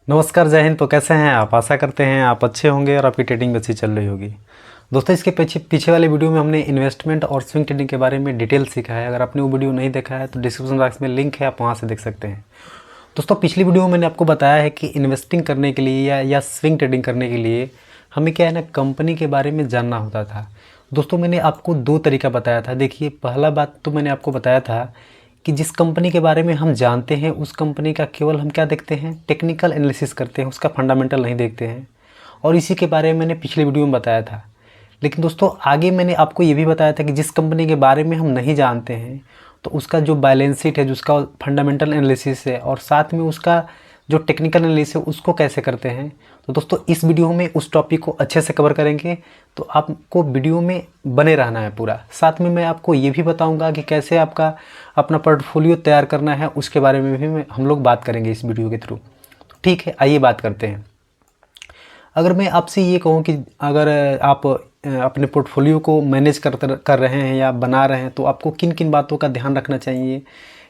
नमस्कार, जय हिंद। तो कैसे हैं आप? आशा करते हैं आप अच्छे होंगे और आपकी ट्रेडिंग अच्छी चल रही होगी। दोस्तों, इसके पीछे पीछे वाले वीडियो में हमने इन्वेस्टमेंट और स्विंग ट्रेडिंग के बारे में डिटेल सीखा है। अगर आपने वो वीडियो नहीं देखा है तो डिस्क्रिप्शन बॉक्स में लिंक है, आप वहाँ से देख सकते हैं। दोस्तों, पिछली वीडियो में मैंने आपको बताया है कि इन्वेस्टिंग करने के लिए या स्विंग ट्रेडिंग करने के लिए हमें क्या है ना, कंपनी के बारे में जानना होता था। दोस्तों, मैंने आपको दो तरीका बताया था। देखिए, पहला बात तो मैंने आपको बताया था कि जिस कंपनी के बारे में हम जानते हैं उस कंपनी का केवल हम क्या देखते हैं, टेक्निकल एनालिसिस करते हैं, उसका फंडामेंटल नहीं देखते हैं। और इसी के बारे में मैंने पिछले वीडियो में बताया था। लेकिन दोस्तों, आगे मैंने आपको ये भी बताया था कि जिस कंपनी के बारे में हम नहीं जानते हैं तो उसका जो बैलेंस शीट है, जो उसका फंडामेंटल एनालिसिस है और साथ में उसका जो टेक्निकल एनालिसिस है उसको कैसे करते हैं। तो दोस्तों, इस वीडियो में उस टॉपिक को अच्छे से कवर करेंगे, तो आपको वीडियो में बने रहना है पूरा। साथ में मैं आपको ये भी बताऊंगा कि कैसे आपका अपना पोर्टफोलियो तैयार करना है, उसके बारे में भी हम लोग बात करेंगे इस वीडियो के थ्रू। तो ठीक है, आइए बात करते हैं। अगर मैं आपसे ये कहूँ कि अगर आप अपने पोर्टफोलियो को मैनेज कर रहे हैं या बना रहे हैं तो आपको किन किन बातों का ध्यान रखना चाहिए,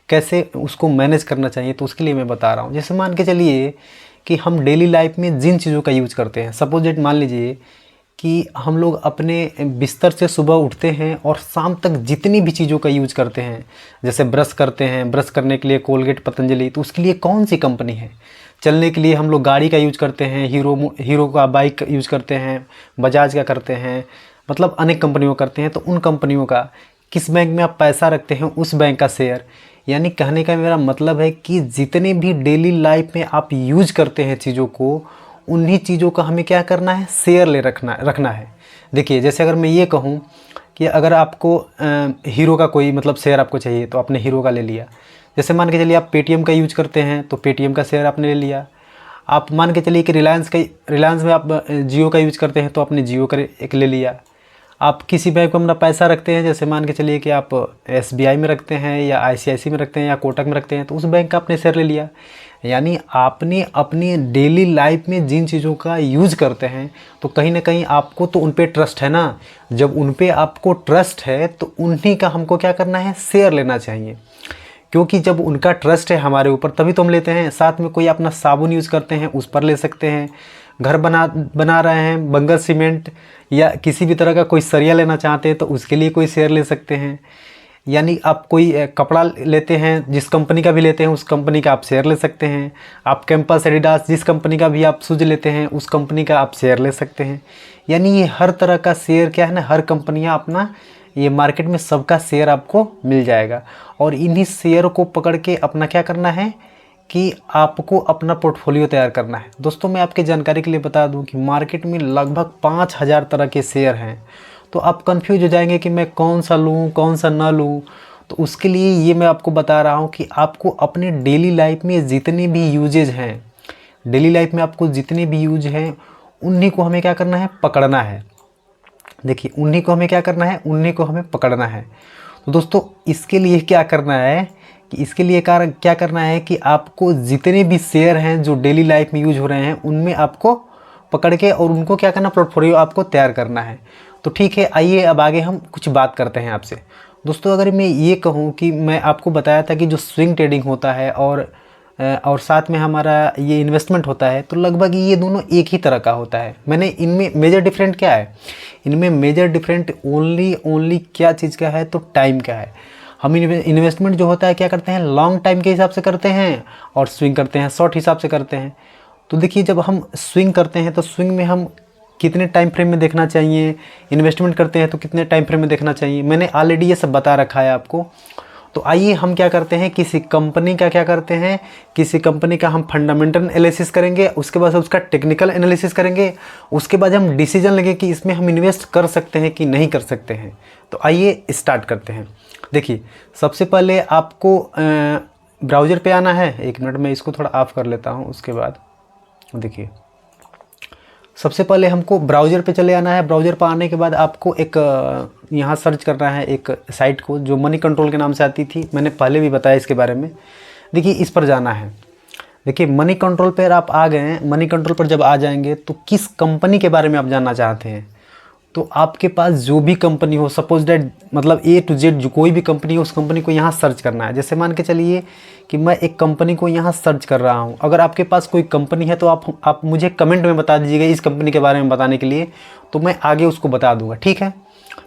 कैसे उसको मैनेज करना चाहिए, तो उसके लिए मैं बता रहा हूँ। जैसे मान के चलिए कि हम डेली लाइफ में जिन चीज़ों का यूज़ करते हैं, सपोज डेट मान लीजिए कि हम लोग अपने बिस्तर से सुबह उठते हैं और शाम तक जितनी भी चीज़ों का यूज़ करते हैं, जैसे ब्रश करते हैं, ब्रश करने के लिए कोलगेट, पतंजलि, तो उसके लिए कौन सी कंपनी है। चलने के लिए हम लोग गाड़ी का यूज़ करते हैं, हीरो का बाइक यूज़ करते हैं, बजाज का करते हैं, मतलब अनेक कंपनियों करते हैं। तो उन कंपनियों का किस बैंक में आप पैसा रखते हैं, उस बैंक का शेयर। यानी कहने का मेरा मतलब है कि जितने भी डेली लाइफ में आप यूज़ करते हैं चीज़ों को, उन्हीं चीज़ों का हमें क्या करना है, शेयर ले रखना है। देखिए, जैसे अगर मैं ये कहूँ कि अगर आपको हीरो का कोई मतलब शेयर आपको चाहिए तो आपने हीरो का ले लिया। जैसे मान के चलिए आप पेटीएम का यूज करते हैं तो पेटीएम का शेयर आपने ले लिया। आप मान के चलिए कि रिलायंस में आप जियो का यूज करते हैं तो आपने जियो का एक ले लिया। आप किसी बैंक में अपना पैसा रखते हैं, जैसे मान के चलिए कि आप एसबीआई में रखते हैं या आईसीआईसी में रखते हैं या कोटक में रखते हैं, तो उस बैंक का आपने शेयर ले लिया। यानी आपने अपनी डेली लाइफ में जिन चीज़ों का यूज़ करते हैं तो कहीं ना कहीं आपको तो उन पे ट्रस्ट है ना। जब उन पे आपको ट्रस्ट है तो उन्हीं का हमको क्या करना है, शेयर लेना चाहिए। क्योंकि जब उनका ट्रस्ट है हमारे ऊपर तभी तो हम लेते हैं। साथ में कोई अपना साबुन यूज़ करते हैं, उस पर ले सकते हैं। घर बना रहे हैं, बंगर सीमेंट या किसी भी तरह का कोई सरिया लेना चाहते हैं तो उसके लिए कोई शेयर ले सकते हैं। यानी आप कोई कपड़ा लेते हैं, जिस कंपनी का भी लेते हैं उस कंपनी का आप शेयर ले सकते हैं। आप कैंपस, एडिडास, जिस कंपनी का भी आप शूज लेते हैं उस कंपनी का आप शेयर ले सकते हैं। यानी ये हर तरह का शेयर क्या है ना, हर कंपनियां अपना ये मार्केट में सबका शेयर आपको मिल जाएगा। और इन्हीं शेयर को पकड़ के अपना क्या करना है कि आपको अपना पोर्टफोलियो तैयार करना है। दोस्तों, मैं आपके जानकारी के लिए बता दूं कि मार्केट में लगभग 5000 तरह के शेयर हैं। तो आप कंफ्यूज हो जाएंगे कि मैं कौन सा लूँ, कौन सा ना लूँ। तो उसके लिए ये मैं आपको बता रहा हूँ कि आपको अपने डेली लाइफ में जितने भी यूजेज हैं, डेली लाइफ में आपको जितने भी यूज हैं उन्हीं को हमें क्या करना है, पकड़ना है। देखिए, उन्हीं को हमें क्या करना है, उन्हीं को हमें पकड़ना है। तो दोस्तों, इसके लिए क्या करना है कि इसके लिए क्या करना है कि आपको जितने भी शेयर हैं जो डेली लाइफ में यूज हो रहे हैं उनमें आपको पकड़ के और उनको क्या करना, पोर्टफोलियो आपको तैयार करना है। तो ठीक है, आइए अब आगे हम कुछ बात करते हैं आपसे। दोस्तों, अगर मैं ये कहूँ कि मैं आपको बताया था कि जो स्विंग ट्रेडिंग होता है और साथ में हमारा ये इन्वेस्टमेंट होता है, तो लगभग ये दोनों एक ही तरह का होता है। मैंने इनमें मेजर डिफरेंट क्या है, इनमें मेजर डिफरेंट ओनली क्या चीज़ का है, तो टाइम का है। हम इन्वेस्टमेंट जो होता है क्या करते हैं, लॉन्ग टाइम के हिसाब से करते हैं और स्विंग करते हैं शॉर्ट हिसाब से करते हैं। तो देखिए, जब हम स्विंग करते हैं तो स्विंग में हम कितने टाइम फ्रेम में देखना चाहिए, इन्वेस्टमेंट करते हैं तो कितने टाइम फ्रेम में देखना चाहिए, मैंने ऑलरेडी ये सब बता रखा है आपको। तो आइए हम क्या करते हैं, किसी कंपनी का क्या करते हैं, किसी कंपनी का हम फंडामेंटल एनालिसिस करेंगे, उसके बाद उसका टेक्निकल एनालिसिस करेंगे, उसके बाद हम डिसीजन लेंगे कि इसमें हम इन्वेस्ट कर सकते हैं कि नहीं कर सकते हैं। तो आइए स्टार्ट करते हैं। देखिए, सबसे पहले आपको ब्राउज़र पे आना है। एक मिनट में इसको थोड़ा ऑफ कर लेता हूँ। उसके बाद देखिए, सबसे पहले हमको ब्राउज़र पे चले आना है। ब्राउज़र पर आने के बाद आपको एक यहाँ सर्च करना है एक साइट को जो मनी कंट्रोल के नाम से आती थी, मैंने पहले भी बताया इसके बारे में। देखिए, इस पर जाना है। देखिए, मनी कंट्रोल पर आप आ गए हैं। मनी कंट्रोल पर जब आ जाएंगे तो किस कंपनी के बारे में आप जानना चाहते हैं तो आपके पास जो भी कंपनी हो, सपोज दैट मतलब A to Z जो कोई भी कंपनी हो, उस कंपनी को यहाँ सर्च करना है। जैसे मान के चलिए कि मैं एक कंपनी को यहाँ सर्च कर रहा हूँ। अगर आपके पास कोई कंपनी है तो आप मुझे कमेंट में बता दीजिएगा इस कंपनी के बारे में बताने के लिए, तो मैं आगे उसको बता दूँगा, ठीक है।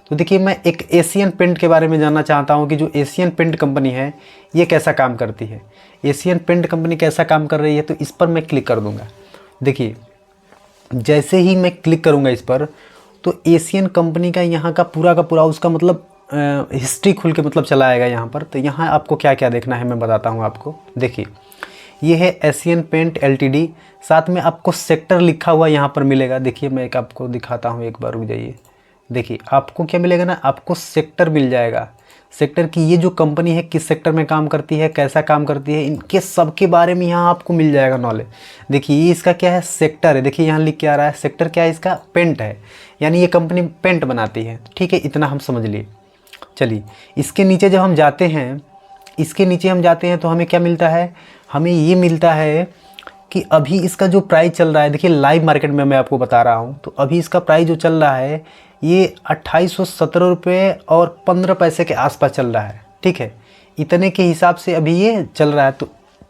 तो देखिए, मैं एक एशियन पेंट के बारे में जानना चाहता हूँ कि जो एशियन पेंट कंपनी है ये कैसा काम करती है। एशियन पेंट कंपनी कैसा काम कर रही है, तो इस पर मैं क्लिक कर दूँगा। देखिए, जैसे ही मैं क्लिक करूँगा इस पर, तो एशियन कंपनी का यहाँ का पूरा उसका मतलब हिस्ट्री खुल के मतलब चला आएगा यहाँ पर। तो यहाँ आपको क्या क्या देखना है मैं बताता हूँ आपको। देखिए, ये है एशियन पेंट एलटीडी, साथ में आपको सेक्टर लिखा हुआ यहाँ पर मिलेगा। देखिए, मैं एक आपको दिखाता हूँ, एक बार रुक जाइए। देखिए, आपको क्या मिलेगा ना, आपको सेक्टर मिल जाएगा। सेक्टर की ये जो कंपनी है किस सेक्टर में काम करती है, कैसा काम करती है, इनके सब के बारे में यहाँ आपको मिल जाएगा नॉलेज। देखिए, ये इसका क्या है, सेक्टर है। देखिए यहाँ लिख के आ रहा है सेक्टर क्या है इसका, पेंट है, यानी ये कंपनी पेंट बनाती है, ठीक है। इतना हम समझ लिए। चलिए, इसके नीचे जब हम जाते हैं, इसके नीचे हम जाते हैं तो हमें क्या मिलता है, हमें ये मिलता है कि अभी इसका जो प्राइस चल रहा है। देखिए, लाइव मार्केट में मैं आपको बता रहा हूँ, तो अभी इसका प्राइस जो चल रहा है ये 2817 रुपये और 15 पैसे के आसपास चल रहा है, ठीक है। इतने के हिसाब से अभी ये चल रहा है।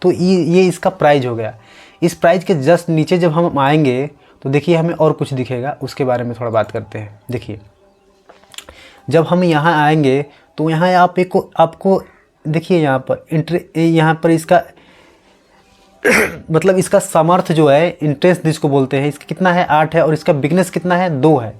तो ये इसका प्राइस हो गया। इस प्राइस के जस्ट नीचे जब हम आएंगे तो देखिए हमें और कुछ दिखेगा, उसके बारे में थोड़ा बात करते हैं। देखिए, जब हम यहाँ आएंगे तो यहाँ आपको देखिए यहाँ पर इसका मतलब इसका सामर्थ्य जो है, इंटरेस्ट जिसको बोलते हैं, इसका कितना है 8 है, और इसका बिगनेस कितना है 2 है।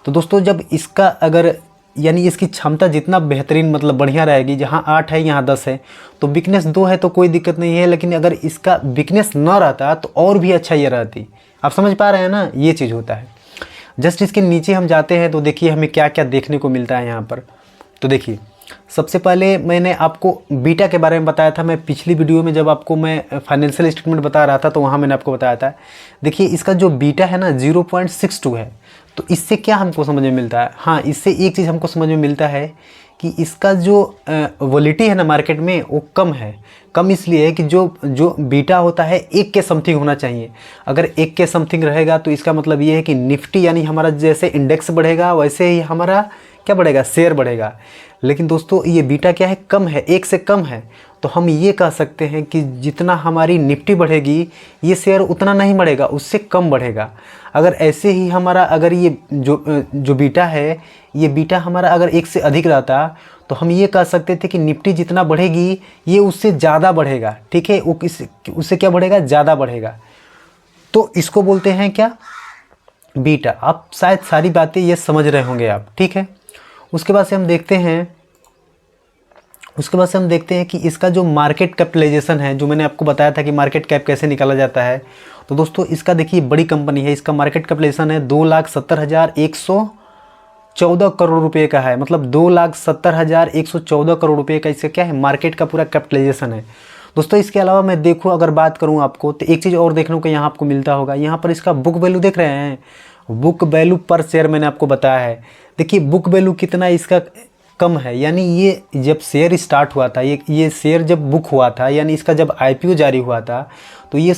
तो दोस्तों, जब इसका अगर यानी इसकी क्षमता जितना बेहतरीन मतलब बढ़िया रहेगी, जहाँ 8 है यहाँ 10 है, तो बिकनेस 2 है तो कोई दिक्कत नहीं है। लेकिन अगर इसका बिकनेस ना रहता तो और भी अच्छा ये रहती। आप समझ पा रहे हैं ना, ये चीज़ होता है। जस्ट इसके नीचे हम जाते हैं तो देखिए हमें क्या क्या देखने को मिलता है यहाँ पर। तो देखिए, सबसे पहले मैंने आपको बीटा के बारे में बताया था। मैं पिछली वीडियो में जब आपको मैं फाइनेंशियल स्टेटमेंट बता रहा था तो वहाँ मैंने आपको बताया था। देखिए, इसका जो बीटा है ना 0.62 है। तो इससे क्या हमको समझ में मिलता है, हाँ, इससे एक चीज़ हमको समझ में मिलता है कि इसका जो वॉलिटी है ना मार्केट में वो कम है। कम इसलिए है कि जो बीटा होता है 1 के समथिंग होना चाहिए। अगर 1 के समथिंग रहेगा तो इसका मतलब ये है कि निफ्टी यानी हमारा जैसे इंडेक्स बढ़ेगा वैसे ही हमारा क्या बढ़ेगा, शेयर बढ़ेगा। लेकिन दोस्तों, ये बीटा क्या है, कम है, 1 से कम है। तो हम ये कह सकते हैं कि जितना हमारी निफ्टी बढ़ेगी ये शेयर उतना नहीं बढ़ेगा, उससे कम बढ़ेगा। अगर ऐसे ही हमारा अगर ये जो बीटा है, ये बीटा हमारा अगर 1 से अधिक रहता तो हम ये कह सकते थे कि निफ्टी जितना बढ़ेगी ये उससे ज़्यादा बढ़ेगा, ठीक है। वो उससे क्या बढ़ेगा, ज़्यादा बढ़ेगा। तो इसको बोलते हैं क्या, बीटा। आप शायद सारी बातें ये समझ रहे होंगे आप, ठीक है। उसके बाद से हम देखते हैं कि इसका जो मार्केट कैपिटलाइजेशन है, जो मैंने आपको बताया था कि मार्केट कैप कैसे निकाला जाता है। तो दोस्तों, इसका देखिए बड़ी कंपनी है, इसका मार्केट कैपिटलाइजेशन है 2,70,114 करोड़ रुपए का है। मतलब 2,70,114 करोड़ रुपए का इसका क्या है, मार्केट का पूरा कैपिटलाइजेशन है। दोस्तों, इसके अलावा मैं देखूँ अगर बात करूँ आपको, तो एक चीज़ और देखने को यहाँ आपको मिलता होगा। यहाँ पर इसका बुक वैल्यू देख रहे हैं, बुक वैल्यू पर शेयर मैंने आपको बताया है। देखिए, बुक वैल्यू कितना इसका कम है, यानी ये जब शेयर स्टार्ट हुआ था, ये शेयर जब बुक हुआ था, यानी इसका जब आईपीओ जारी हुआ था, तो ये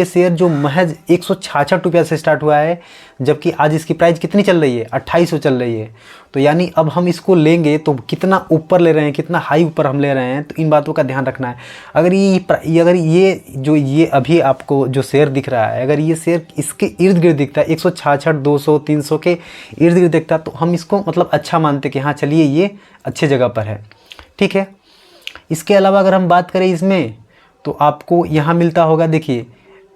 शेयर जो महज 166 रुपया से स्टार्ट हुआ है, जबकि आज इसकी प्राइस कितनी चल रही है, 2800 चल रही है। तो यानी अब हम इसको लेंगे तो कितना ऊपर ले रहे हैं, कितना हाई ऊपर हम ले रहे हैं, तो इन बातों का ध्यान रखना है। अगर ये अभी आपको जो शेयर दिख रहा है, अगर ये शेयर इसके इर्द गिर्द दिखता है, 166, 200, 300 के इर्द गिर्द दिखता, तो हम इसको मतलब अच्छा मानते कि हाँ चलिए ये अच्छे जगह पर है, ठीक है। इसके अलावा अगर हम बात करें इसमें, तो आपको यहाँ मिलता होगा, देखिए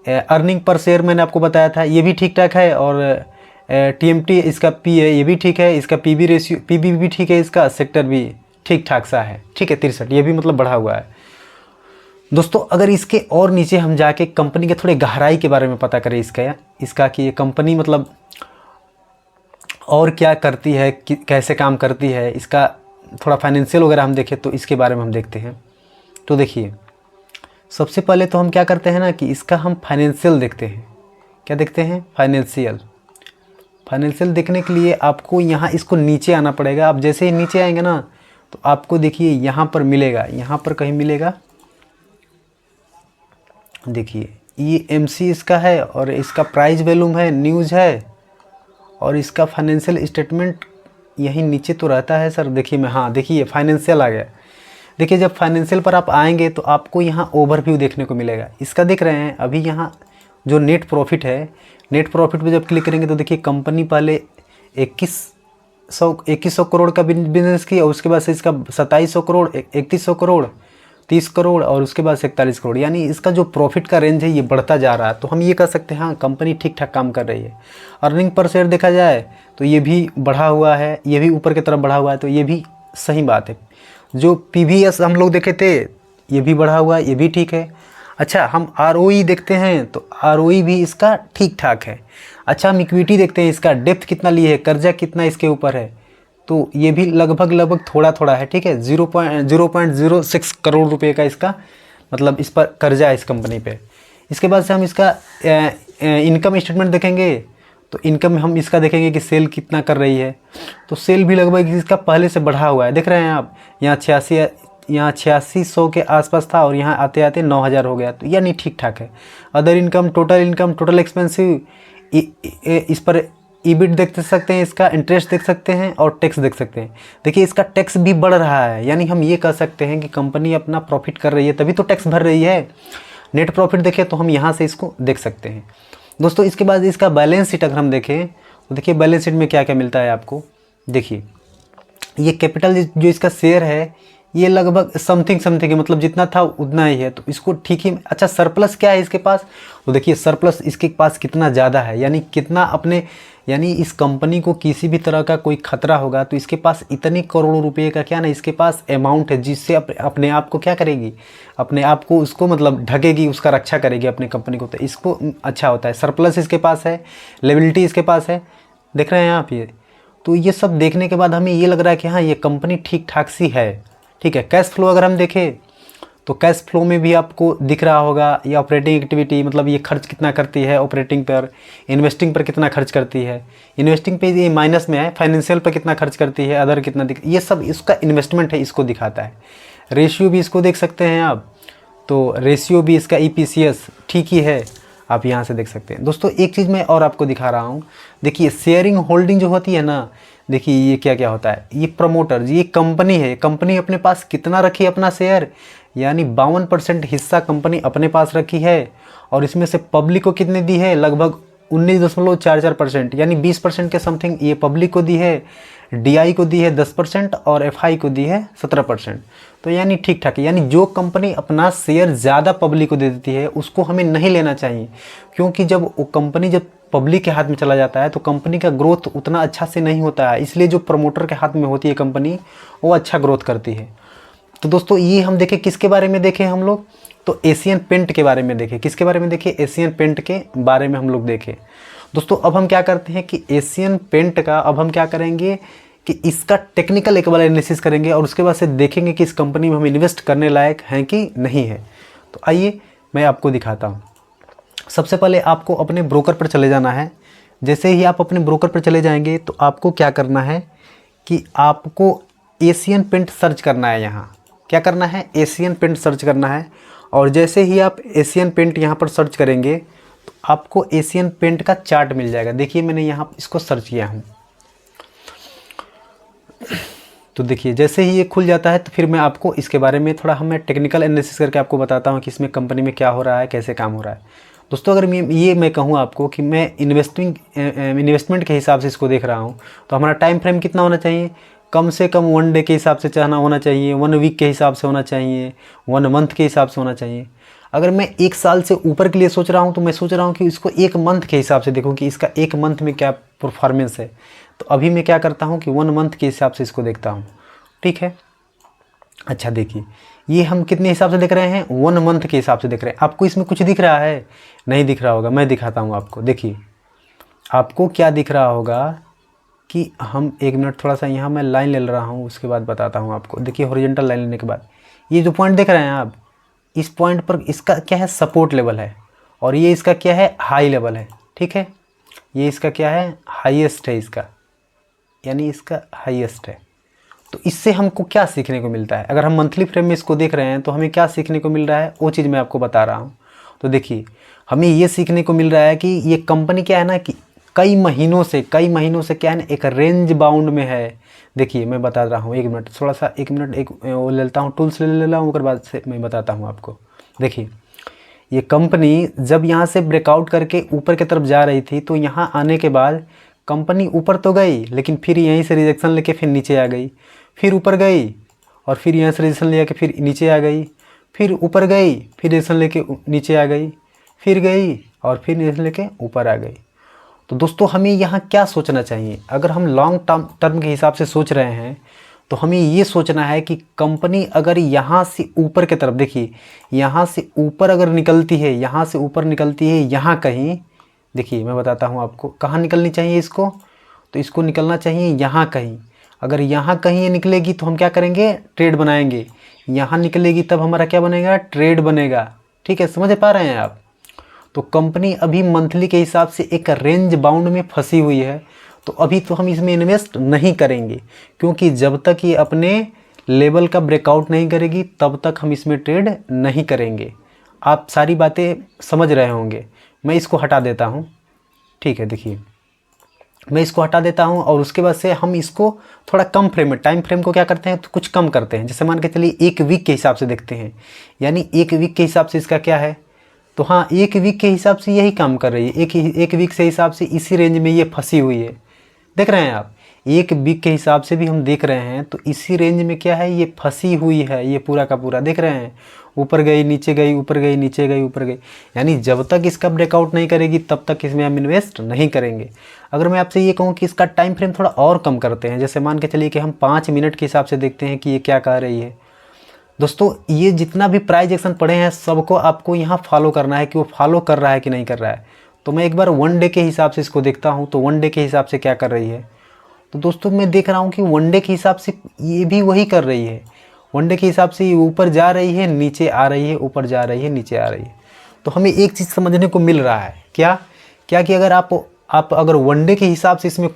अर्निंग पर शेयर मैंने आपको बताया था, ये भी ठीक ठाक है। और टीएमटी इसका पी है, ये भी ठीक है। इसका पीबी रेशियो, पीबी भी ठीक है, इसका सेक्टर भी ठीक ठाक सा है, ठीक है। 63, ये भी मतलब बढ़ा हुआ है। दोस्तों, अगर इसके और नीचे हम जाके कंपनी के थोड़े गहराई के बारे में पता करें इसका कि ये कंपनी मतलब और क्या करती है, कैसे काम करती है, इसका थोड़ा फाइनेंशियल वगैरह हम देखें तो इसके बारे में हम देखते हैं। तो देखिए, सबसे पहले तो हम क्या करते हैं ना कि इसका हम फाइनेंशियल देखते हैं। क्या देखते हैं, फाइनेंशियल देखने के लिए आपको यहाँ इसको नीचे आना पड़ेगा। आप जैसे ही नीचे आएंगे ना तो आपको देखिए यहाँ पर मिलेगा, यहाँ पर कहीं मिलेगा। देखिए, ये एमसी इसका है और इसका प्राइस वैल्यूम है, न्यूज़ है, और इसका फाइनेंशियल स्टेटमेंट यहीं नीचे तो रहता है सर। देखिए मैं, हाँ देखिए फाइनेंशियल आ गया। देखिए जब फाइनेंशियल पर आप आएंगे तो आपको यहाँ ओवरव्यू देखने को मिलेगा इसका। देख रहे हैं अभी यहाँ जो नेट प्रॉफिट है, नेट प्रॉफिट पे जब क्लिक करेंगे तो देखिए कंपनी पहले 2100 करोड़ का बिजनेस किया, उसके बाद से इसका 2700 करोड़, 3100 करोड़, 30 करोड़ और उसके बाद 41 करोड़, यानी इसका जो प्रॉफिट का रेंज है ये बढ़ता जा रहा है। तो हम ये कह सकते हैं हाँ कंपनी ठीक ठाक काम कर रही है। अर्निंग पर शेयर देखा जाए तो ये भी बढ़ा हुआ है, ये भी ऊपर की तरफ बढ़ा हुआ है, तो ये भी सही बात है। जो PVS हम लोग देखे थे ये भी बढ़ा हुआ है, ये भी ठीक है। अच्छा हम ROE देखते हैं तो ROE भी इसका ठीक ठाक है। अच्छा हम इक्विटी देखते हैं, इसका डेप्थ कितना लिए है, कर्जा कितना इसके ऊपर है, तो ये भी लगभग थोड़ा थोड़ा है, ठीक है। 0.06 करोड़ रुपए का इसका मतलब इस पर कर्जा है इस कंपनी पे। इसके बाद से हम इसका इनकम स्टेटमेंट देखेंगे तो इनकम हम इसका देखेंगे कि सेल कितना कर रही है, तो सेल भी लगभग इसका पहले से बढ़ा हुआ है। देख रहे हैं आप यहाँ 8600 के आसपास था और यहाँ आते आते 9000 हो गया, तो यानी ठीक ठाक है। अदर इनकम, टोटल एक्सपेंसिव, इस पर ईबिट देख सकते हैं, इसका इंटरेस्ट देख सकते हैं और टैक्स देख सकते हैं। देखिए इसका टैक्स भी बढ़ रहा है, यानी हम ये कह सकते हैं कि कंपनी अपना प्रॉफिट कर रही है तभी तो टैक्स भर रही है। नेट प्रॉफिट देखें तो हम यहाँ से इसको देख सकते हैं दोस्तों। इसके बाद इसका बैलेंस शीट अगर हम देखें तो देखिए बैलेंस शीट में क्या क्या मिलता है आपको। देखिए ये कैपिटल जो इसका शेयर है ये लगभग समथिंग है, मतलब जितना था उतना ही है, तो इसको ठीक ही। अच्छा सरप्लस क्या है इसके पास, तो देखिए सरप्लस इसके पास कितना ज़्यादा है, यानी कितना अपने, यानी इस कंपनी को किसी भी तरह का कोई खतरा होगा तो इसके पास इतने करोड़ों रुपए का क्या ना इसके पास अमाउंट है, जिससे अपने आप को क्या करेगी, अपने आप को उसको मतलब ढकेगी, उसका रक्षा करेगी अपनी कंपनी को, तो इसको अच्छा होता है। सरप्लस इसके पास है, लेबिलिटी इसके पास है, देख रहे हैं आप ये। तो ये सब देखने के बाद हमें ये लग रहा है कि हाँ ये कंपनी ठीक ठाक सी है, ठीक है। कैश फ्लो अगर हम देखें तो कैश फ्लो में भी आपको दिख रहा होगा ये ऑपरेटिंग एक्टिविटी, मतलब ये खर्च कितना करती है ऑपरेटिंग पर, इन्वेस्टिंग पर कितना खर्च करती है, इन्वेस्टिंग पे ये माइनस में है, फाइनेंशियल पर कितना खर्च करती है, अदर कितना ये सब इसका इन्वेस्टमेंट है, इसको दिखाता है। रेशियो भी इसको देख सकते हैं आप, तो रेशियो भी इसका EPCS ठीक ही है, आप यहाँ से देख सकते हैं। दोस्तों एक चीज़ मैं और आपको दिखा रहा हूँ, देखिए शेयरिंग होल्डिंग जो होती है ना, देखिए ये क्या क्या होता है। ये प्रमोटर, ये कंपनी है, कंपनी अपने पास कितना रखी है अपना शेयर, यानी 52% हिस्सा कंपनी अपने पास रखी है और इसमें से पब्लिक को कितने दी है, लगभग 19.44%, यानी 20% के समथिंग ये पब्लिक को दी है, DI को दी है 10% और FI को दी है 17%, तो यानी ठीक ठाक है। यानी जो कंपनी अपना शेयर ज़्यादा पब्लिक को दे देती है उसको हमें नहीं लेना चाहिए, क्योंकि जब वो कंपनी जब पब्लिक के हाथ में चला जाता है तो कंपनी का ग्रोथ उतना अच्छा से नहीं होता है, इसलिए जो प्रमोटर के हाथ में होती है कंपनी वो अच्छा ग्रोथ करती है। तो दोस्तों ये हम देखें किसके बारे में देखें हम लोग, तो एशियन पेंट के बारे में देखें। किसके बारे में देखें, एशियन पेंट के बारे में हम लोग देखें। दोस्तों अब हम क्या करते हैं कि एशियन पेंट का अब हम क्या करेंगे कि इसका टेक्निकल एक बार एनालिसिस करेंगे और उसके बाद से देखेंगे कि इस कंपनी में हम इन्वेस्ट करने लायक हैं कि नहीं है। तो आइए मैं आपको दिखाता हूँ। सबसे पहले आपको अपने ब्रोकर पर चले जाना है। जैसे ही आप अपने ब्रोकर पर चले जाएंगे तो आपको क्या करना है कि आपको एशियन पेंट सर्च करना है। यहाँ क्या करना है, एशियन पेंट सर्च करना है। और जैसे ही आप एशियन पेंट यहाँ पर सर्च करेंगे तो आपको एशियन पेंट का चार्ट मिल जाएगा। देखिए मैंने यहाँ इसको सर्च किया हूँ, तो देखिए जैसे ही ये खुल जाता है तो फिर मैं आपको इसके बारे में थोड़ा मैं टेक्निकल एनालिसिस करके आपको बताता हूँ कि इसमें कंपनी में क्या हो रहा है, कैसे काम हो रहा है। दोस्तों अगर मैं कहूँ आपको कि मैं इन्वेस्टमेंट के हिसाब से इसको देख रहा हूँ, तो हमारा टाइम फ्रेम कितना होना चाहिए, कम से कम 1 डे के हिसाब से चाहना होना चाहिए, 1 वीक के हिसाब से होना चाहिए, 1 मंथ के हिसाब से होना चाहिए। अगर मैं 1 साल से ऊपर के लिए सोच रहा हूँ तो मैं सोच रहा हूँ कि इसको 1 मंथ के हिसाब से देखूँ कि इसका 1 मंथ में क्या परफॉर्मेंस है। तो अभी मैं क्या करता हूँ कि 1 मंथ के हिसाब से इसको देखता हूँ, ठीक है। अच्छा देखिए ये हम कितने हिसाब से देख रहे हैं, 1 मंथ के हिसाब से देख रहे हैं। आपको इसमें कुछ दिख रहा है, नहीं दिख रहा होगा, मैं दिखाता हूँ आपको। देखिए आपको क्या दिख रहा होगा कि हम 1 मिनट थोड़ा सा यहाँ मैं लाइन ले रहा हूँ, उसके बाद बताता हूँ आपको। देखिए हॉरिजॉन्टल लाइन लेने के बाद ये जो पॉइंट देख रहे हैं आप, इस पॉइंट पर इसका क्या है, सपोर्ट लेवल है, और ये इसका क्या है, हाई लेवल है, ठीक है। ये इसका क्या है, हाईएस्ट है इसका, यानी इसका हाईएस्ट है। तो इससे हमको क्या सीखने को मिलता है, अगर हम मंथली फ्रेम में इसको देख रहे हैं तो हमें क्या सीखने को मिल रहा है, वो चीज़ मैं आपको बता रहा हूँ। तो देखिए हमें ये सीखने को मिल रहा है कि ये कंपनी क्या है ना कि कई महीनों से क्या है ना, एक रेंज बाउंड में है। देखिए मैं बता रहा हूँ, 1 मिनट, थोड़ा सा 1 मिनट, एक वो ले लेता हूँ, टूल्स ले लेता हूँ, उसके बाद से मैं बताता हूँ आपको। देखिए ये कंपनी जब यहाँ से ब्रेकआउट करके ऊपर की तरफ जा रही थी, तो यहाँ आने के बाद कंपनी ऊपर तो गई, लेकिन फिर यहीं से रिजेक्शन लेके फिर नीचे आ गई, फिर ऊपर गई और फिर यहाँ से रिजेक्शन लेके फिर नीचे आ गई, फिर ऊपर गई, फिर रिजेक्शन लेके नीचे आ गई, फिर गई और फिर रिजेक्शन लेके ऊपर आ गई। तो दोस्तों हमें यहाँ क्या सोचना चाहिए? अगर हम लॉन्ग टर्म के हिसाब से सोच रहे हैं तो हमें ये सोचना है कि कंपनी अगर यहाँ से ऊपर की तरफ, देखिए यहाँ से ऊपर अगर निकलती है, यहाँ से ऊपर निकलती है, यहाँ कहीं, देखिए मैं बताता हूँ आपको कहाँ निकलनी चाहिए इसको। तो इसको निकलना चाहिए यहाँ कहीं। अगर यहाँ कहीं ये निकलेगी तो हम क्या करेंगे? ट्रेड बनाएंगे। यहाँ निकलेगी तब हमारा क्या बनेगा? ट्रेड बनेगा। ठीक है, समझ पा रहे हैं आप? तो कंपनी अभी मंथली के हिसाब से एक रेंज बाउंड में फंसी हुई है, तो अभी तो हम इसमें इन्वेस्ट नहीं करेंगे, क्योंकि जब तक ये अपने लेवल का ब्रेकआउट नहीं करेगी तब तक हम इसमें ट्रेड नहीं करेंगे। आप सारी बातें समझ रहे होंगे। मैं इसको हटा देता हूँ। ठीक है, देखिए मैं इसको हटा देता हूँ और उसके बाद से हम इसको थोड़ा कम फ्रेम में, टाइम फ्रेम को क्या करते हैं तो कुछ कम करते हैं। जैसे मान के चलिए 1 वीक के हिसाब से देखते हैं, यानी 1 वीक के हिसाब से इसका क्या है, तो हाँ 1 वीक के हिसाब से यही काम कर रही है। एक वीक से हिसाब से इसी रेंज में ये फंसी हुई है। देख रहे हैं आप? 1 वीक के हिसाब से भी हम देख रहे हैं तो इसी रेंज में क्या है, ये फंसी हुई है। ये पूरा का पूरा देख रहे हैं, ऊपर गई, नीचे गई, ऊपर गई, नीचे गई, ऊपर गई। यानी जब तक इसका ब्रेकआउट नहीं करेगी तब तक इसमें हम इन्वेस्ट नहीं करेंगे। अगर मैं आपसे ये कहूँ कि इसका टाइम फ्रेम थोड़ा और कम करते हैं, जैसे मान के चलिए कि हम 5 मिनट के हिसाब से देखते हैं कि ये क्या कह रही है। दोस्तों ये जितना भी प्राइस एक्शन पढ़े हैं सबको आपको यहाँ फॉलो करना है कि वो फॉलो कर रहा है कि नहीं कर रहा है। तो मैं एक बार 1 डे के हिसाब से इसको देखता हूँ, तो 1 डे के हिसाब से क्या कर रही है। तो दोस्तों मैं देख रहा हूँ कि 1 डे के हिसाब से ये भी वही कर रही है। 1 डे के हिसाब से ये ऊपर जा रही है, नीचे आ रही है, ऊपर जा रही है, नीचे आ रही है। तो हमें एक चीज़ समझने को मिल रहा है, क्या कि अगर आप अगर 1 डे के हिसाब से इसमें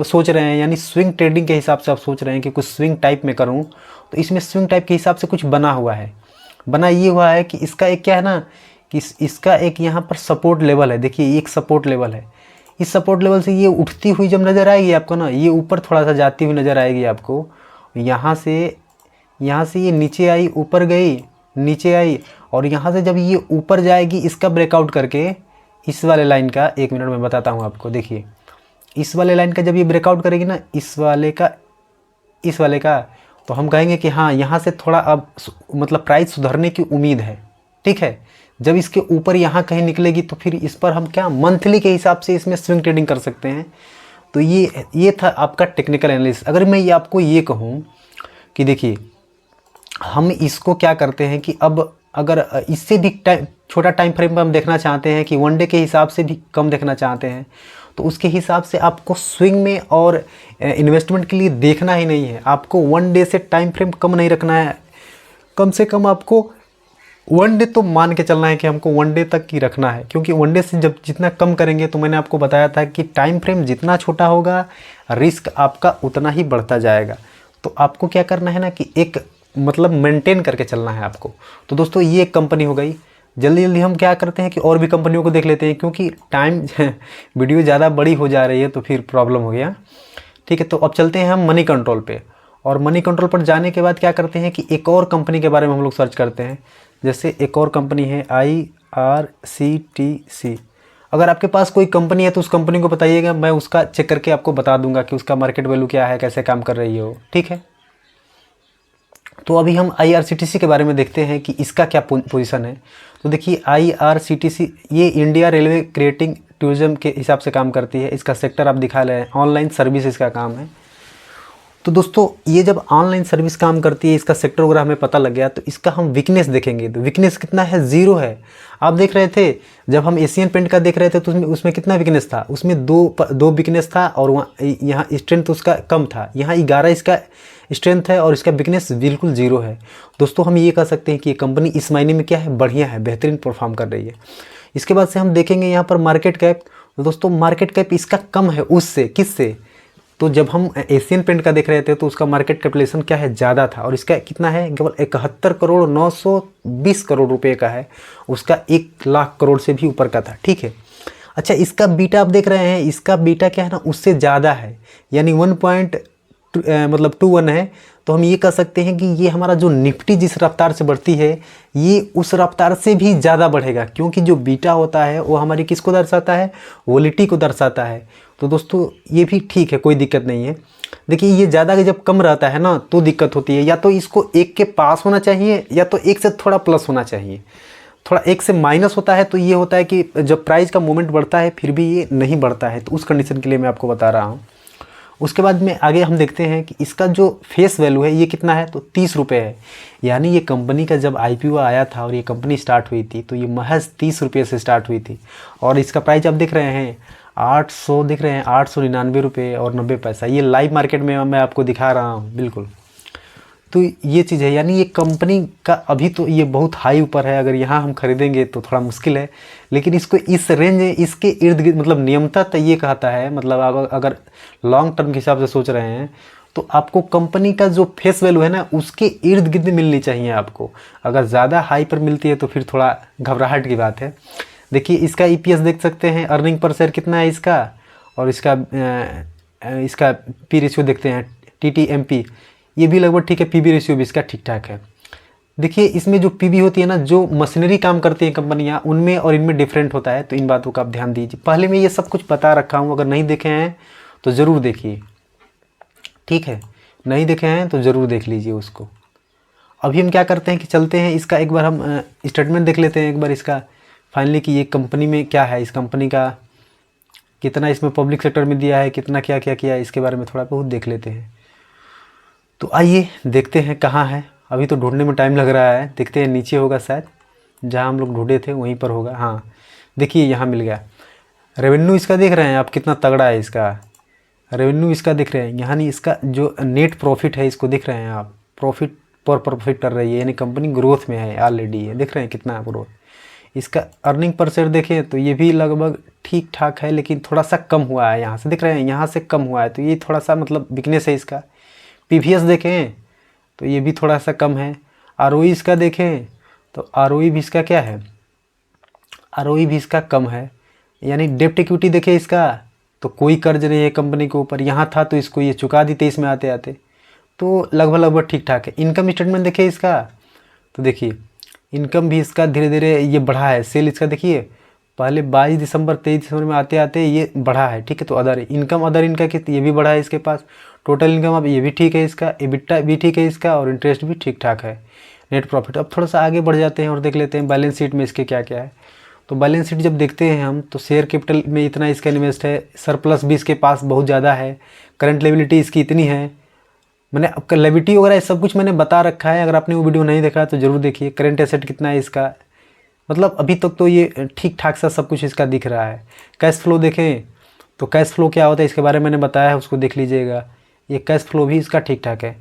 सोच रहे हैं, यानी स्विंग ट्रेडिंग के हिसाब से आप सोच रहे हैं कि कुछ स्विंग टाइप में करूं, तो इसमें स्विंग टाइप के हिसाब से कुछ बना हुआ है। बना ये हुआ है कि इसका एक क्या है ना, कि इसका एक यहाँ पर सपोर्ट लेवल है। देखिए एक सपोर्ट लेवल है, इस सपोर्ट लेवल से ये उठती हुई जब नज़र आएगी आपको ना, ये ऊपर थोड़ा सा जाती हुई नज़र आएगी आपको। यहाँ से ये नीचे आई, ऊपर गई, नीचे आई, और यहाँ से जब ये ऊपर जाएगी इसका ब्रेकआउट करके, इस वाले लाइन का, 1 मिनट में बताता हूँ आपको। देखिए इस वाले लाइन का जब ये ब्रेकआउट करेगी ना, इस वाले का, तो हम कहेंगे कि हाँ यहाँ से थोड़ा अब मतलब प्राइस सुधरने की उम्मीद है। ठीक है, जब इसके ऊपर यहाँ कहीं निकलेगी तो फिर इस पर हम क्या मंथली के हिसाब से इसमें स्विंग ट्रेडिंग कर सकते हैं। तो ये था आपका टेक्निकल एनालिसिस। अगर मैं ये आपको ये कहूँ कि देखिए हम इसको क्या करते हैं कि अब अगर इससे भी छोटा टाइम फ्रेम पर हम देखना चाहते हैं कि 1 डे के हिसाब से भी कम देखना चाहते हैं, तो उसके हिसाब से आपको स्विंग में और इन्वेस्टमेंट के लिए देखना ही नहीं है। आपको 1 डे से टाइम फ्रेम कम नहीं रखना है, कम से कम आपको 1 डे तो मान के चलना है कि हमको 1 डे तक ही रखना है, क्योंकि 1 डे से जब जितना कम करेंगे, तो मैंने आपको बताया था कि टाइम फ्रेम जितना छोटा होगा रिस्क आपका उतना ही बढ़ता जाएगा। तो आपको क्या करना है ना कि एक मतलब मेंटेन करके चलना है आपको। तो दोस्तों ये एक कंपनी हो गई। जल्दी जल्दी हम क्या करते हैं कि और भी कंपनियों को देख लेते हैं, क्योंकि टाइम वीडियो ज़्यादा बड़ी हो जा रही है तो फिर प्रॉब्लम हो गया। ठीक है, तो अब चलते हैं हम मनी कंट्रोल पे, और मनी कंट्रोल पर जाने के बाद क्या करते हैं कि एक और कंपनी के बारे में हम लोग सर्च करते हैं। जैसे एक और कंपनी है IRCTC। अगर आपके पास कोई कंपनी है तो उस कंपनी को बताइएगा, मैं उसका चेक करके आपको बता दूंगा कि उसका मार्केट वैल्यू क्या है, कैसे काम कर रही है वो। ठीक है, तो अभी हम IRCTC के बारे में देखते हैं कि इसका क्या पोजीशन है। तो देखिए IRCTC ये इंडिया रेलवे क्रिएटिंग टूरिज्म के हिसाब से काम करती है। इसका सेक्टर आप दिखा रहे हैं, ऑनलाइन सर्विस इसका काम है। तो दोस्तों ये जब ऑनलाइन सर्विस काम करती है, इसका सेक्टर वगैरह हमें पता लग गया, तो इसका हम वीकनेस देखेंगे। तो वीकनेस कितना है? 0 है। आप देख रहे थे जब हम एशियन पेंट का देख रहे थे तो उसमें कितना वीकनेस था? उसमें दो वीकनेस था, और वहाँ यहाँ स्ट्रेंथ उसका कम था। यहाँ 11 इसका स्ट्रेंथ है और इसका वीकनेस बिल्कुल 0 है। दोस्तों हम ये कह सकते हैं कि ये कंपनी इस महीने में क्या है, बढ़िया है, बेहतरीन परफॉर्म कर रही है। इसके बाद से हम देखेंगे यहाँ पर मार्केट कैप। दोस्तों मार्केट कैप इसका कम है उससे, किससे? तो जब हम एशियन पेंट का देख रहे थे तो उसका मार्केट कैपिटलाइजेशन क्या है, ज़्यादा था, और इसका कितना है? केवल 71,920 करोड़ रुपए का है। उसका 1 लाख करोड़ से भी ऊपर का था। ठीक है, अच्छा, इसका बीटा आप देख रहे हैं, इसका बीटा क्या है ना, उससे ज़्यादा है, यानी 1.21 है। तो हम ये कह सकते हैं कि ये हमारा जो निफ्टी जिस रफ्तार से बढ़ती है, ये उस रफ्तार से भी ज़्यादा बढ़ेगा, क्योंकि जो बीटा होता है वो हमारी किसको दर्शाता है, वोलेटिलिटी को दर्शाता है। तो दोस्तों ये भी ठीक है, कोई दिक्कत नहीं है। देखिए ये ज़्यादा जब कम रहता है ना तो दिक्कत होती है, या तो इसको 1 के पास होना चाहिए, या तो 1 से थोड़ा प्लस होना चाहिए। थोड़ा 1 से माइनस होता है तो ये होता है कि जब प्राइस का मूवमेंट बढ़ता है फिर भी ये नहीं बढ़ता है, तो उस कंडीशन के लिए मैं आपको बता रहा हूँ। उसके बाद में आगे हम देखते हैं कि इसका जो फेस वैल्यू है ये कितना है, तो 30 रुपये है। यानी ये कंपनी का जब IPO आया था और ये कंपनी स्टार्ट हुई थी तो ये महज 30 रुपये से स्टार्ट हुई थी, और इसका प्राइस आप देख रहे हैं 800, दिख रहे हैं 899 रुपये और 90 पैसा। ये लाइव मार्केट में मैं आपको दिखा रहा हूँ बिल्कुल। तो ये चीज़ है, यानी ये कंपनी का अभी तो ये बहुत हाई ऊपर है, अगर यहाँ हम खरीदेंगे तो थोड़ा मुश्किल है, लेकिन इसको इस रेंज इसके इर्द गिर्द मतलब नियमता तो ये कहता है, मतलब अगर लॉन्ग टर्म के हिसाब से सोच रहे हैं तो आपको कंपनी का जो फेस वैल्यू है ना उसके इर्द गिर्द मिलनी चाहिए आपको। अगर ज़्यादा हाई पर मिलती है तो फिर थोड़ा घबराहट की बात है। देखिए इसका EPS देख सकते हैं, अर्निंग पर शेयर कितना है इसका, और इसका P रेशियो देखते हैं, TTMP, ये भी लगभग ठीक है। PB रेशियो भी इसका ठीक ठाक है। देखिए इसमें जो PB होती है ना, जो मशीनरी काम करती हैं कंपनियां, उनमें और इनमें डिफरेंट होता है, तो इन बातों का आप ध्यान दीजिए। पहले मैं ये सब कुछ बता रखा हूँ, अगर नहीं देखे हैं तो ज़रूर देखिए, ठीक है, नहीं देखे हैं तो ज़रूर देख लीजिए उसको। अभी हम क्या करते हैं कि चलते हैं इसका एक बार हम स्टेटमेंट देख लेते हैं एक बार इसका फाइनली, कि ये कंपनी में क्या है, इस कंपनी का कितना इसमें पब्लिक सेक्टर में दिया है, कितना क्या क्या किया है, इसके बारे में थोड़ा बहुत देख लेते हैं। तो आइए देखते हैं कहाँ है, अभी तो ढूंढने में टाइम लग रहा है, देखते हैं नीचे होगा शायद, जहाँ हम लोग ढूंढे थे वहीं पर होगा। हाँ देखिए यहाँ मिल गया। रेवेन्यू इसका देख रहे हैं आप कितना तगड़ा है, इसका रेवेन्यू इसका देख रहे हैं, यानी इसका जो नेट प्रॉफिट है इसको देख रहे हैं आप, प्रॉफिट कर रही है, यानी कंपनी ग्रोथ में है ऑलरेडी, है देख रहे हैं कितना ग्रोथ। इसका अर्निंग पर शेयर देखें तो ये भी लगभग ठीक ठाक है, लेकिन थोड़ा सा कम हुआ है, यहाँ से देख रहे हैं, यहाँ से कम हुआ है, तो ये थोड़ा सा मतलब वीकनेस है इसका। PVS देखें तो ये भी थोड़ा सा कम है। ROE इसका देखें तो ROE भी इसका क्या है, ROE भी इसका कम है। यानी डेप्ट इक्विटी देखें इसका तो कोई कर्ज नहीं है कंपनी के ऊपर, यहाँ था तो इसको ये चुका दी 23 में आते आते, तो लगभग ठीक ठाक है। इनकम स्टेटमेंट देखिए इसका, तो देखिए इनकम भी इसका धीरे धीरे ये बढ़ा है। सेल इसका देखिए पहले 22 दिसंबर 23 दिसंबर में आते आते ये बढ़ा है, ठीक है। तो अदर इनका कितना, ये भी बढ़ा है इसके पास। टोटल इनकम अब ये भी ठीक है इसका, EBITDA भी ठीक है इसका, और इंटरेस्ट भी ठीक ठाक है। नेट प्रॉफिट, अब थोड़ा सा आगे बढ़ जाते हैं और देख लेते हैं बैलेंस शीट में इसके क्या क्या है। तो बैलेंस शीट जब देखते हैं हम तो शेयर कैपिटल में इतना इसका इन्वेस्ट है, सरप्लस भी इसके पास बहुत ज़्यादा है, करंट लायबिलिटी इसकी इतनी है, मैंने लायबिलिटी वगैरह सब कुछ मैंने बता रखा है, अगर आपने वो वीडियो नहीं देखा तो ज़रूर देखिए। करंट एसेट कितना है इसका, मतलब अभी तक तो ये ठीक ठाक सा सब कुछ इसका दिख रहा है। कैश फ्लो देखें तो कैश फ्लो क्या होता है इसके बारे में मैंने बताया है, उसको देख लीजिएगा। ये कैश फ्लो भी इसका ठीक ठाक है,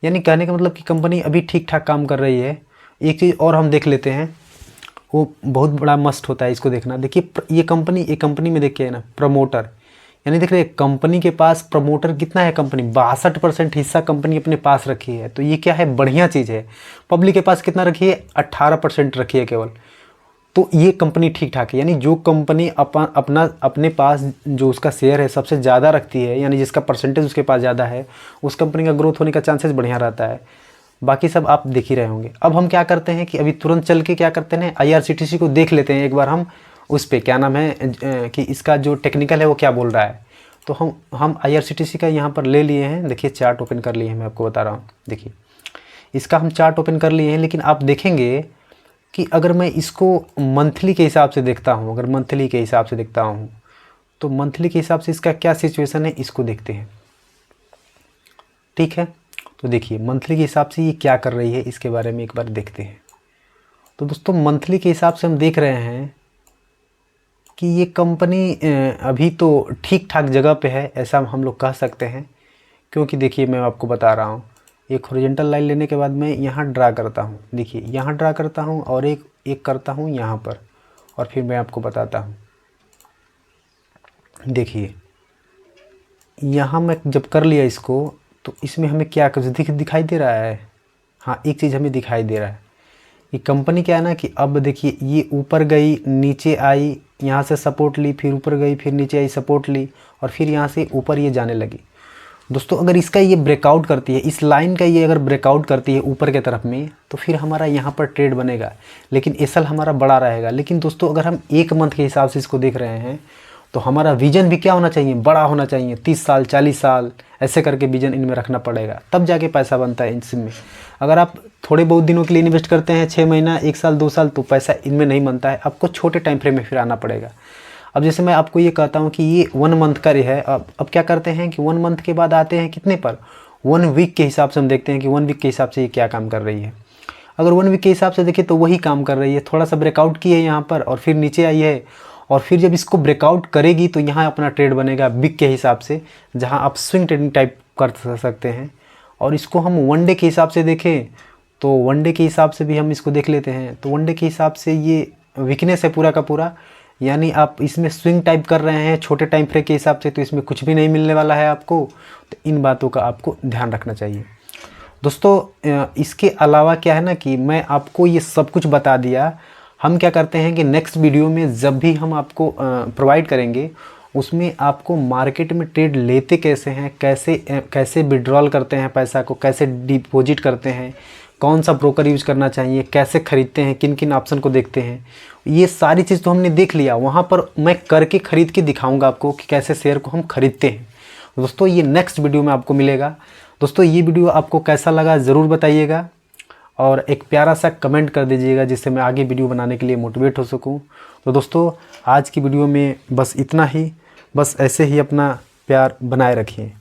यानी कहने का मतलब कि कंपनी अभी ठीक ठाक काम कर रही है। एक चीज़ और हम देख लेते हैं, वो बहुत बड़ा मस्ट होता है इसको देखना। देखिए ये कंपनी में देखिए ना, प्रमोटर, यानी देख रहे हैं कंपनी के पास प्रमोटर कितना है, कंपनी 62% हिस्सा कंपनी अपने पास रखी है, तो ये क्या है, बढ़िया चीज़ है। पब्लिक के पास कितना रखी है, 18% रखी है केवल, तो ये कंपनी ठीक ठाक है। यानी जो कंपनी अपने पास जो उसका शेयर है सबसे ज़्यादा रखती है, यानी जिसका परसेंटेज उसके पास ज़्यादा है, उस कंपनी का ग्रोथ होने का चांसेस बढ़िया रहता है। बाकी सब आप देख ही रहे होंगे। अब हम क्या करते हैं कि अभी तुरंत चल के क्या करते हैं, IRCTC को देख लेते हैं एक बार हम, उस पर क्या नाम है कि इसका जो टेक्निकल है वो क्या बोल रहा है। तो हम IRCTC का यहाँ पर ले लिए हैं, देखिए चार्ट ओपन कर लिए हैं, मैं आपको बता रहा हूँ। देखिए इसका हम चार्ट ओपन कर लिए हैं, लेकिन आप देखेंगे कि अगर मैं इसको मंथली के हिसाब से देखता हूँ, अगर मंथली के हिसाब से देखता हूँ तो मंथली के हिसाब से इसका क्या सिचुएशन है, इसको देखते हैं, ठीक है। तो देखिए मंथली के हिसाब से ये क्या कर रही है, इसके बारे में एक बार देखते हैं। तो दोस्तों मंथली के हिसाब से हम देख रहे हैं कि ये कंपनी अभी तो ठीक ठाक जगह पे है, ऐसा हम लोग कह सकते हैं। क्योंकि देखिए मैं आपको बता रहा हूँ, एक हॉरिजॉन्टल लाइन लेने के बाद मैं यहाँ ड्रा करता हूँ, देखिए यहाँ ड्रा करता हूँ, और एक करता हूँ यहाँ पर, और फिर मैं आपको बताता हूँ। देखिए यहाँ मैं जब कर लिया इसको, तो इसमें हमें क्या कुछ दिखाई दे रहा है। हाँ एक चीज़ हमें दिखाई दे रहा है, ये कंपनी क्या है ना कि अब देखिए ये ऊपर गई, नीचे आई, यहाँ से सपोर्ट ली, फिर ऊपर गई, फिर नीचे आई, सपोर्ट ली, और फिर यहाँ से ऊपर ये जाने लगी। दोस्तों अगर इसका ये ब्रेकआउट करती है, इस लाइन का ये अगर ब्रेकआउट करती है ऊपर के तरफ में, तो फिर हमारा यहाँ पर ट्रेड बनेगा, लेकिन एसएल हमारा बड़ा रहेगा। लेकिन दोस्तों अगर हम 1 मंथ के हिसाब से इसको देख रहे हैं तो हमारा विजन भी क्या होना चाहिए, बड़ा होना चाहिए। 30 साल 40 साल ऐसे करके विजन इनमें रखना पड़ेगा, तब जाके पैसा बनता है इनमें। अगर आप थोड़े बहुत दिनों के लिए इन्वेस्ट करते हैं, 6 महीना 1 साल 2 साल, तो पैसा इनमें नहीं बनता है, आपको छोटे टाइम फ्रेम में फिर आना पड़ेगा। अब जैसे मैं आपको ये कहता हूँ कि ये 1 मंथ का है, अब क्या करते हैं कि 1 मंथ के बाद आते हैं कितने पर, 1 वीक के हिसाब से हम देखते हैं कि 1 वीक के हिसाब से ये क्या काम कर रही है। अगर 1 वीक के हिसाब से देखें तो वही काम कर रही है, थोड़ा सा ब्रेकआउट की है यहाँ पर और फिर नीचे आई है, और फिर जब इसको ब्रेकआउट करेगी तो यहाँ अपना ट्रेड बनेगा वीक के हिसाब से, जहाँ आप स्विंग ट्रेडिंग टाइप कर सकते हैं। और इसको हम 1 डे के हिसाब से देखें तो 1 डे के हिसाब से भी हम इसको देख लेते हैं, तो 1 डे के हिसाब से ये वीकनेस है पूरा का पूरा, यानी आप इसमें स्विंग टाइप कर रहे हैं छोटे टाइम फ्रेम के हिसाब से, तो इसमें कुछ भी नहीं मिलने वाला है आपको। तो इन बातों का आपको ध्यान रखना चाहिए दोस्तों। इसके अलावा क्या है ना कि मैं आपको ये सब कुछ बता दिया। हम क्या करते हैं कि नेक्स्ट वीडियो में जब भी हम आपको प्रोवाइड करेंगे, उसमें आपको मार्केट में ट्रेड लेते कैसे हैं, कैसे विड्रॉल करते हैं पैसा को, कैसे डिपॉजिट करते हैं, कौन सा ब्रोकर यूज़ करना चाहिए, कैसे ख़रीदते हैं, किन किन ऑप्शन को देखते हैं, ये सारी चीज़ तो हमने देख लिया। वहाँ पर मैं करके ख़रीद के दिखाऊंगा आपको कि कैसे शेयर को हम ख़रीदते हैं। दोस्तों ये नेक्स्ट वीडियो में आपको मिलेगा। दोस्तों ये वीडियो आपको कैसा लगा ज़रूर बताइएगा, और एक प्यारा सा कमेंट कर दीजिएगा, जिससे मैं आगे वीडियो बनाने के लिए मोटिवेट हो सकूं। तो दोस्तों आज की वीडियो में बस इतना ही, बस ऐसे ही अपना प्यार बनाए रखिए।